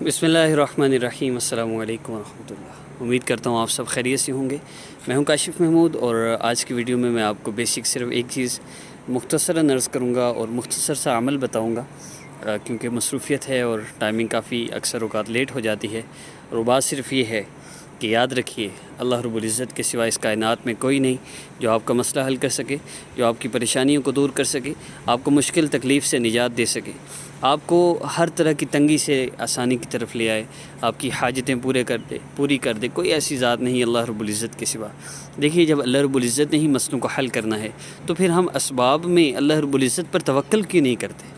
بسم اللہ الرحمن الرحیم۔ السلام علیکم ورحمۃ اللہ۔ امید کرتا ہوں آپ سب خیریت سے ہوں گے۔ میں ہوں کاشف محمود، اور آج کی ویڈیو میں آپ کو بیسک صرف ایک چیز مختصراً عرض کروں گا اور مختصر سا عمل بتاؤں گا، کیونکہ مصروفیت ہے اور ٹائمنگ کافی اکثر اوقات لیٹ ہو جاتی ہے۔ اور وہ بات صرف یہ ہے کہ یاد رکھیے، اللہ رب العزت کے سوا اس کائنات میں کوئی نہیں جو آپ کا مسئلہ حل کر سکے، جو آپ کی پریشانیوں کو دور کر سکے، آپ کو مشکل تکلیف سے نجات دے سکے، آپ کو ہر طرح کی تنگی سے آسانی کی طرف لے آئے، آپ کی حاجتیں پوری کر دے۔ کوئی ایسی ذات نہیں اللہ رب العزت کے سوا۔ دیکھیے، جب اللہ رب العزت نے ہی مسئلوں کو حل کرنا ہے تو پھر ہم اسباب میں اللہ رب العزت پر توکل کیوں نہیں کرتے؟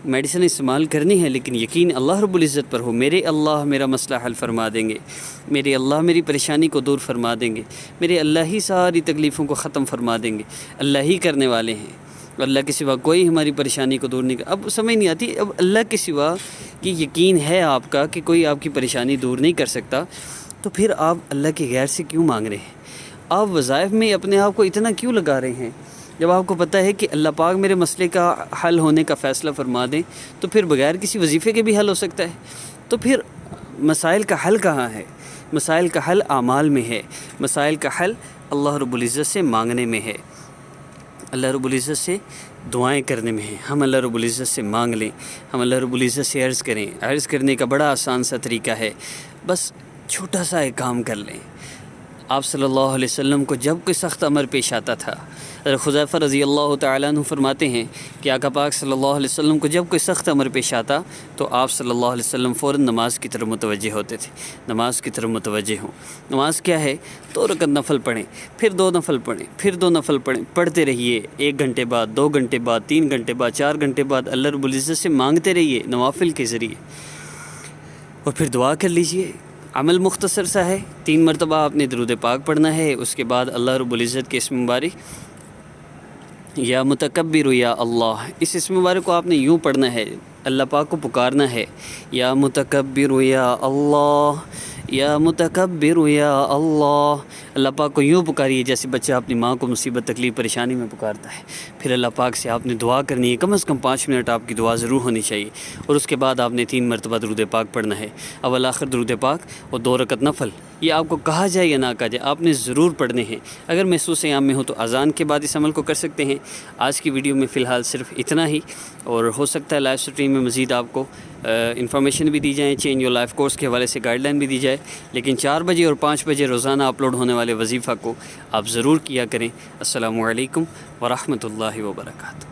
میڈیسن استعمال کرنی ہے، لیکن یقین اللہ رب العزت پر ہو۔ میرے اللہ میرا مسئلہ حل فرما دیں گے، میرے اللہ میری پریشانی کو دور فرما دیں گے، میرے اللہ ہی ساری تکلیفوں کو ختم فرما دیں گے۔ اللہ ہی کرنے والے ہیں، اللہ کے سوا کوئی ہماری پریشانی کو دور نہیں کر۔ اب سمجھ نہیں آتی، اب اللہ کے سوا کی یقین ہے آپ کا کہ کوئی آپ کی پریشانی دور نہیں کر سکتا، تو پھر آپ اللہ کے غیر سے کیوں مانگ رہے ہیں؟ آپ وظائف میں اپنے آپ کو اتنا کیوں لگا رہے ہیں؟ جب آپ کو پتہ ہے کہ اللہ پاک میرے مسئلے کا حل ہونے کا فیصلہ فرما دیں تو پھر بغیر کسی وظیفے کے بھی حل ہو سکتا ہے۔ تو پھر مسائل کا حل کہاں ہے؟ مسائل کا حل اعمال میں ہے، مسائل کا حل اللہ رب العزت سے مانگنے میں ہے، اللہ رب العزت سے دعائیں کرنے میں ہے۔ ہم اللہ رب العزت سے مانگ لیں، ہم اللہ رب العزت سے عرض کریں۔ عرض کرنے کا بڑا آسان سا طریقہ ہے، بس چھوٹا سا ایک کام کر لیں۔ آپ صلی اللہ علیہ وسلم کو جب کوئی سخت امر پیش آتا تھا، حضرت حذیفہ رضی اللہ تعالیٰ عنہ فرماتے ہیں کہ آقا پاک صلی اللہ علیہ وسلم کو جب کوئی سخت امر پیش آتا تو آپ صلی اللہ علیہ وسلم فوراً نماز کی طرف متوجہ ہوتے تھے۔ نماز کی طرف متوجہ ہوں۔ نماز کیا ہے؟ 2 رکعت نفل پڑھیں، پھر 2 نفل پڑھیں، پھر 2 نفل پڑھیں، پڑھتے رہیے۔ 1 گھنٹے بعد، 2 گھنٹے بعد، 3 گھنٹے بعد، 4 گھنٹے بعد اللہ رب العزت سے مانگتے رہیے نوافل کے ذریعے، اور پھر دعا کر لیجئے۔ عمل مختصر سا ہے، 3 مرتبہ آپ نے درود پاک پڑھنا ہے۔ اس کے بعد اللہ رب العزت کے اسم مبارک یا متکبر یا اللہ، اس اسم مبارک کو آپ نے یوں پڑھنا ہے، اللہ پاک کو پکارنا ہے، یا متکبر یا اللہ، یا متکبر یا اللہ۔ اللہ پاک کو یوں پکاریے جیسے بچہ اپنی ماں کو مصیبت تکلیف پریشانی میں پکارتا ہے۔ پھر اللہ پاک سے آپ نے دعا کرنی ہے، کم از کم 5 منٹ آپ کی دعا ضرور ہونی چاہیے، اور اس کے بعد آپ نے 3 مرتبہ درود پاک پڑھنا ہے، اول آخر درود پاک اور 2 رکعت نفل۔ یہ آپ کو کہا جائے یا نہ کہا جائے، آپ نے ضرور پڑھنے ہیں۔ اگر محسوس عام میں ہو تو اذان کے بعد اس عمل کو کر سکتے ہیں۔ آج کی ویڈیو میں فی الحال صرف اتنا ہی، اور ہو سکتا ہے لائیو اسٹریم میں مزید آپ کو انفارمیشن بھی دی جائیں، چینج یور لائف کورس کے حوالے سے گائیڈ لائن بھی دی جائے، لیکن 4 بجے اور 5 بجے روزانہ اپلوڈ ہونے والے وظیفہ کو آپ ضرور کیا کریں۔ السلام علیکم ورحمۃ اللہ وبرکاتہ۔